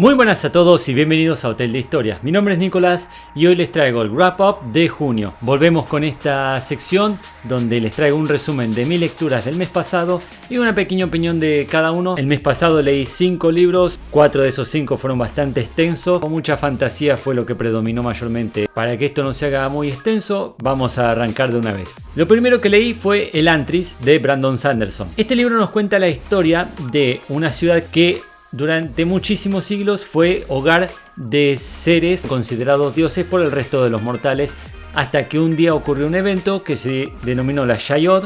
Muy buenas a todos y bienvenidos a Hotel de Historias. Mi nombre es Nicolás y hoy les traigo el wrap up de junio. Volvemos con esta sección donde les traigo un resumen de mis lecturas del mes pasado y una pequeña opinión de cada uno. El mes pasado leí 5 libros, 4 de esos 5 fueron bastante extensos. Mucha fantasía fue lo que predominó mayormente. Para que esto no se haga muy extenso, vamos a arrancar de una vez. Lo primero que leí fue Elantris de Brandon Sanderson. Este libro nos cuenta la historia de una ciudad que durante muchísimos siglos fue hogar de seres considerados dioses por el resto de los mortales, hasta que un día ocurrió un evento que se denominó la Shayod,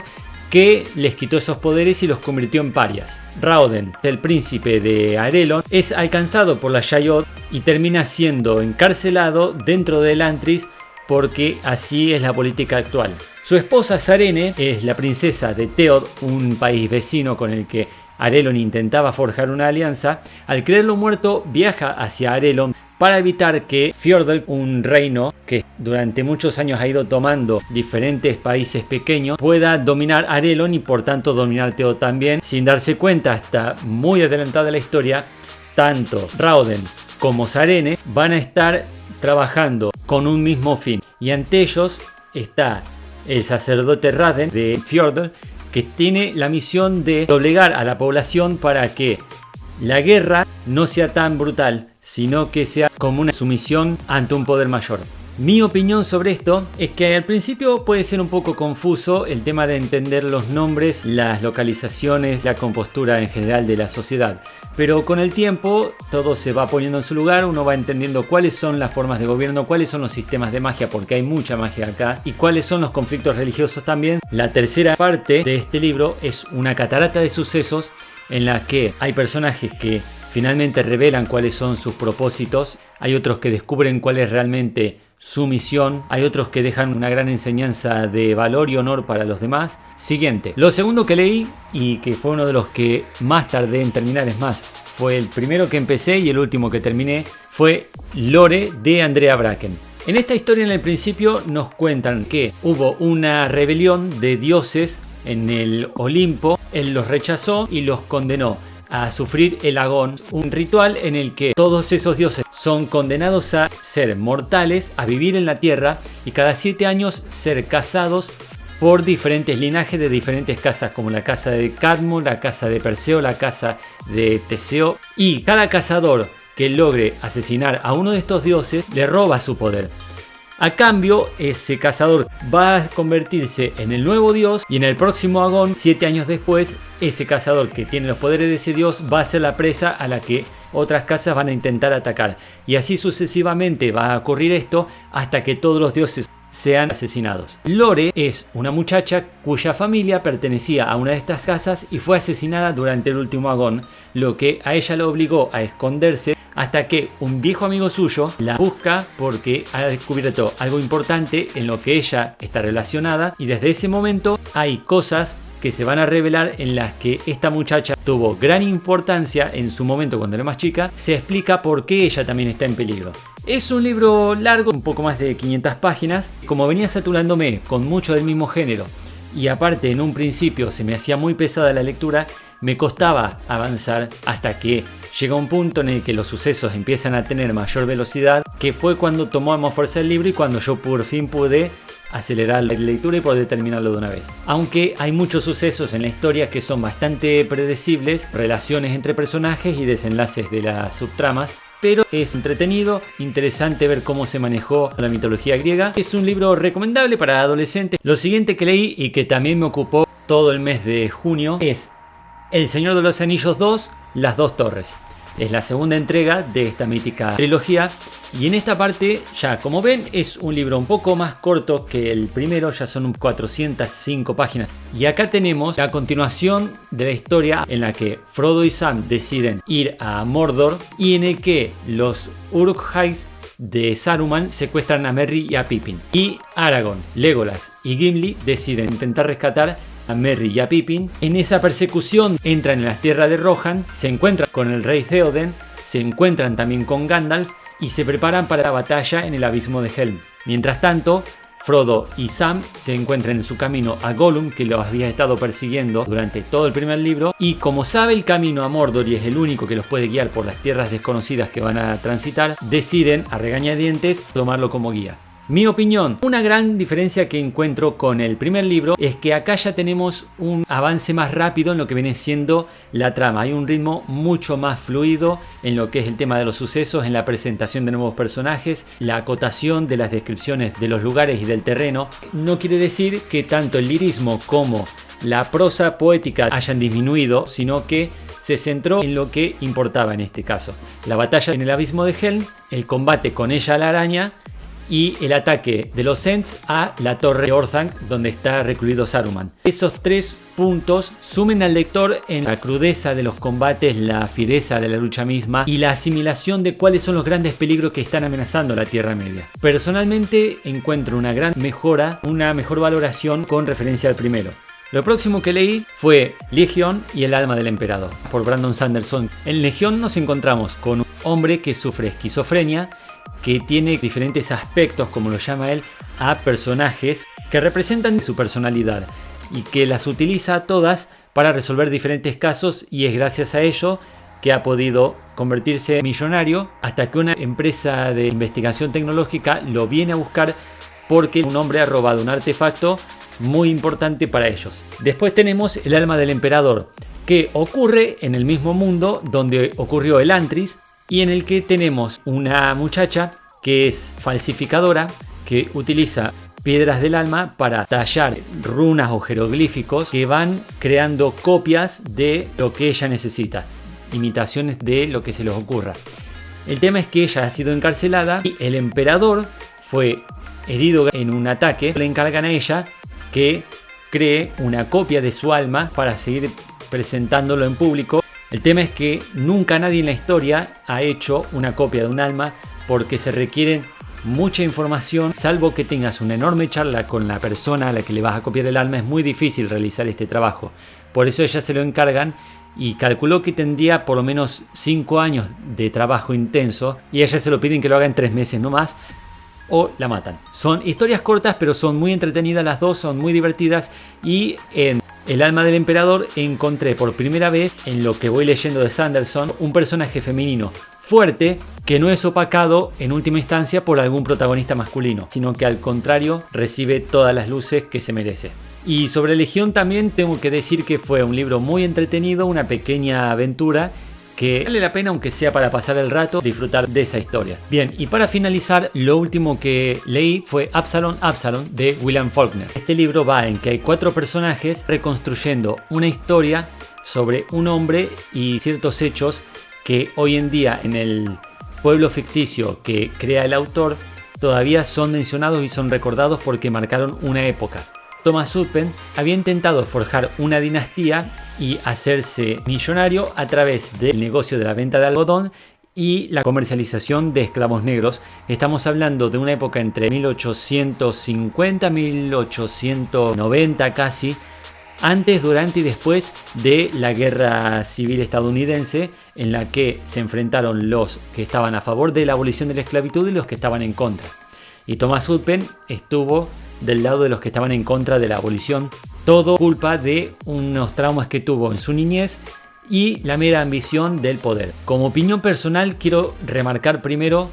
que les quitó esos poderes y los convirtió en parias. Raoden, el príncipe de Arelon, es alcanzado por la Shayod y termina siendo encarcelado dentro de Elantris, porque así es la política actual. Su esposa Sarene es la princesa de Teod, un país vecino con el que Arelon intentaba forjar una alianza. Al creerlo muerto, viaja hacia Arelon para evitar que Fjordell, un reino que durante muchos años ha ido tomando diferentes países pequeños, pueda dominar Arelon y por tanto dominar Teod también. Sin darse cuenta, hasta muy adelantada la historia, tanto Raoden como Sarene van a estar trabajando con un mismo fin. Y ante ellos está el sacerdote Raden de Fjordell, que tiene la misión de doblegar a la población para que la guerra no sea tan brutal, sino que sea como una sumisión ante un poder mayor. Mi opinión sobre esto es que al principio puede ser un poco confuso el tema de entender los nombres, las localizaciones, la compostura en general de la sociedad. Pero con el tiempo todo se va poniendo en su lugar, uno va entendiendo cuáles son las formas de gobierno, cuáles son los sistemas de magia, porque hay mucha magia acá, y cuáles son los conflictos religiosos también. La tercera parte de este libro es una catarata de sucesos en la que hay personajes que finalmente revelan cuáles son sus propósitos, hay otros que descubren cuál es realmente su misión, hay otros que dejan una gran enseñanza de valor y honor para los demás. Siguiente. Lo segundo que leí, y que fue uno de los que más tardé en terminar, es más, fue el primero que empecé y el último que terminé, fue Lore de Andrea Bracken. En esta historia, en el principio nos cuentan que hubo una rebelión de dioses en el Olimpo, él los rechazó y los condenó a sufrir el agón, un ritual en el que todos esos dioses son condenados a ser mortales, a vivir en la tierra y cada 7 años ser cazados por diferentes linajes de diferentes casas, como la casa de Cadmo, la casa de Perseo, la casa de Teseo, y cada cazador que logre asesinar a uno de estos dioses le roba su poder. A cambio, ese cazador va a convertirse en el nuevo dios y en el próximo agón, 7 años después, ese cazador que tiene los poderes de ese dios va a ser la presa a la que otras casas van a intentar atacar. Y así sucesivamente va a ocurrir esto hasta que todos los dioses sean asesinados. Lore es una muchacha cuya familia pertenecía a una de estas casas y fue asesinada durante el último agón, lo que a ella lo obligó a esconderse hasta que un viejo amigo suyo la busca porque ha descubierto algo importante en lo que ella está relacionada, y desde ese momento hay cosas que se van a revelar en las que esta muchacha tuvo gran importancia en su momento cuando era más chica. Se explica por qué ella también está en peligro. Es un libro largo, un poco más de 500 páginas. Como venía saturándome con mucho del mismo género y aparte en un principio se me hacía muy pesada la lectura, me costaba avanzar hasta que llega un punto en el que los sucesos empiezan a tener mayor velocidad, que fue cuando tomamos fuerza el libro y cuando yo por fin pude acelerar la lectura y poder terminarlo de una vez. Aunque hay muchos sucesos en la historia que son bastante predecibles, relaciones entre personajes y desenlaces de las subtramas, pero es entretenido, interesante ver cómo se manejó la mitología griega. Es un libro recomendable para adolescentes. Lo siguiente que leí y que también me ocupó todo el mes de junio es El Señor de los Anillos 2, Las Dos Torres. Es la segunda entrega de esta mítica trilogía y en esta parte, ya como ven, es un libro un poco más corto que el primero, ya son 405 páginas. Y acá tenemos la continuación de la historia en la que Frodo y Sam deciden ir a Mordor y en el que los Uruk-hais de Saruman secuestran a Merry y a Pippin. Y Aragorn, Legolas y Gimli deciden intentar rescatar a Merry y a Pippin. En esa persecución entran en las tierras de Rohan, se encuentran con el rey Theoden, se encuentran también con Gandalf y se preparan para la batalla en el abismo de Helm. Mientras tanto, Frodo y Sam se encuentran en su camino a Gollum, que los había estado persiguiendo durante todo el primer libro, y como sabe el camino a Mordor y es el único que los puede guiar por las tierras desconocidas que van a transitar, deciden a regañadientes tomarlo como guía. Mi opinión, una gran diferencia que encuentro con el primer libro es que acá ya tenemos un avance más rápido en lo que viene siendo la trama. Hay un ritmo mucho más fluido en lo que es el tema de los sucesos, en la presentación de nuevos personajes, la acotación de las descripciones de los lugares y del terreno. No quiere decir que tanto el lirismo como la prosa poética hayan disminuido, sino que se centró en lo que importaba en este caso. La batalla en el abismo de Helm, el combate con ella la araña, y el ataque de los Ents a la torre de Orthanc, donde está recluido Saruman. Esos 3 puntos sumen al lector en la crudeza de los combates, la fiereza de la lucha misma y la asimilación de cuáles son los grandes peligros que están amenazando la Tierra Media. Personalmente encuentro una gran mejora, una mejor valoración con referencia al primero. Lo próximo que leí fue Legión y el alma del emperador, por Brandon Sanderson. En Legión nos encontramos con un hombre que sufre esquizofrenia, que tiene diferentes aspectos, como lo llama él, a personajes que representan su personalidad y que las utiliza todas para resolver diferentes casos, y es gracias a ello que ha podido convertirse en millonario, hasta que una empresa de investigación tecnológica lo viene a buscar porque un hombre ha robado un artefacto muy importante para ellos. Después tenemos el alma del emperador, que ocurre en el mismo mundo donde ocurrió el Antris, y en el que tenemos una muchacha que es falsificadora, que utiliza piedras del alma para tallar runas o jeroglíficos que van creando copias de lo que ella necesita, imitaciones de lo que se les ocurra. El tema es que ella ha sido encarcelada y el emperador fue herido en un ataque. Le encargan a ella que cree una copia de su alma para seguir presentándolo en público. El tema es que nunca nadie en la historia ha hecho una copia de un alma, porque se requiere mucha información. Salvo que tengas una enorme charla con la persona a la que le vas a copiar el alma, es muy difícil realizar este trabajo. Por eso ella se lo encargan, y calculó que tendría por lo menos 5 años de trabajo intenso, y a ella se lo piden que lo haga en 3 meses no más, o la matan. Son historias cortas, pero son muy entretenidas las dos, son muy divertidas. Y en El alma del emperador encontré por primera vez, en lo que voy leyendo de Sanderson, un personaje femenino fuerte que no es opacado en última instancia por algún protagonista masculino, sino que al contrario recibe todas las luces que se merece. Y sobre Legión también tengo que decir que fue un libro muy entretenido, una pequeña aventura que vale la pena, aunque sea para pasar el rato, disfrutar de esa historia. Bien, y para finalizar, lo último que leí fue Absalom de William Faulkner. Este libro va en que hay 4 personajes reconstruyendo una historia sobre un hombre y ciertos hechos que hoy en día en el pueblo ficticio que crea el autor todavía son mencionados y son recordados porque marcaron una época. Thomas Utpen había intentado forjar una dinastía y hacerse millonario a través del negocio de la venta de algodón y la comercialización de esclavos negros. Estamos hablando de una época entre 1850 y 1890 casi, antes, durante y después de la guerra civil estadounidense, en la que se enfrentaron los que estaban a favor de la abolición de la esclavitud y los que estaban en contra. Y Thomas Utpen estuvo del lado de los que estaban en contra de la abolición. Todo culpa de unos traumas que tuvo en su niñez y la mera ambición del poder. Como opinión personal, quiero remarcar primero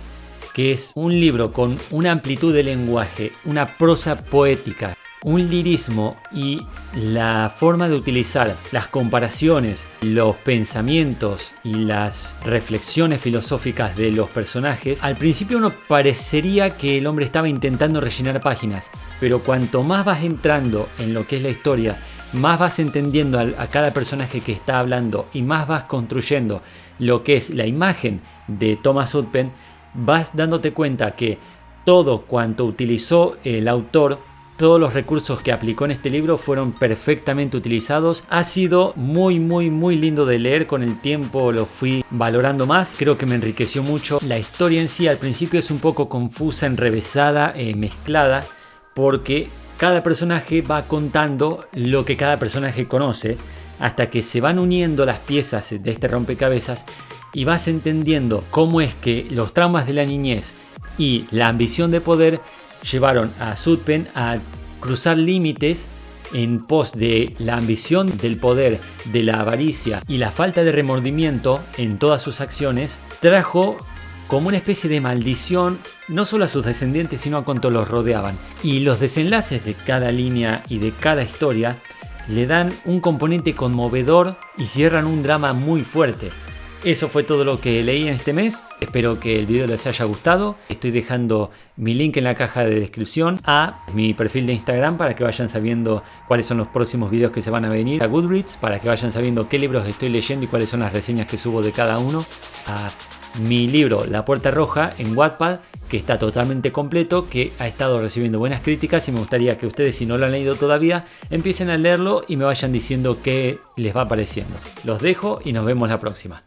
que es un libro con una amplitud de lenguaje, una prosa poética, un lirismo y la forma de utilizar las comparaciones, los pensamientos y las reflexiones filosóficas de los personajes. Al principio uno parecería que el hombre estaba intentando rellenar páginas, pero cuanto más vas entrando en lo que es la historia, más vas entendiendo a cada personaje que está hablando y más vas construyendo lo que es la imagen de Thomas Utpen, vas dándote cuenta que todo cuanto utilizó el autor, todos los recursos que aplicó en este libro fueron perfectamente utilizados. Ha sido muy lindo de leer. Con el tiempo lo fui valorando más. Creo que me enriqueció mucho. La historia en sí al principio es un poco confusa, enrevesada, mezclada, porque cada personaje va contando lo que cada personaje conoce, hasta que se van uniendo las piezas de este rompecabezas y vas entendiendo cómo es que los traumas de la niñez y la ambición de poder llevaron a Zutphen a cruzar límites en pos de la ambición, del poder, de la avaricia y la falta de remordimiento en todas sus acciones, trajo como una especie de maldición no solo a sus descendientes sino a cuantos los rodeaban. Y los desenlaces de cada línea y de cada historia le dan un componente conmovedor y cierran un drama muy fuerte. Eso fue todo lo que leí en este mes. Espero que el video les haya gustado. Estoy dejando mi link en la caja de descripción a mi perfil de Instagram para que vayan sabiendo cuáles son los próximos videos que se van a venir. A Goodreads para que vayan sabiendo qué libros estoy leyendo y cuáles son las reseñas que subo de cada uno. A mi libro La Puerta Roja en Wattpad, que está totalmente completo, que ha estado recibiendo buenas críticas y me gustaría que ustedes, si no lo han leído todavía, empiecen a leerlo y me vayan diciendo qué les va pareciendo. Los dejo y nos vemos la próxima.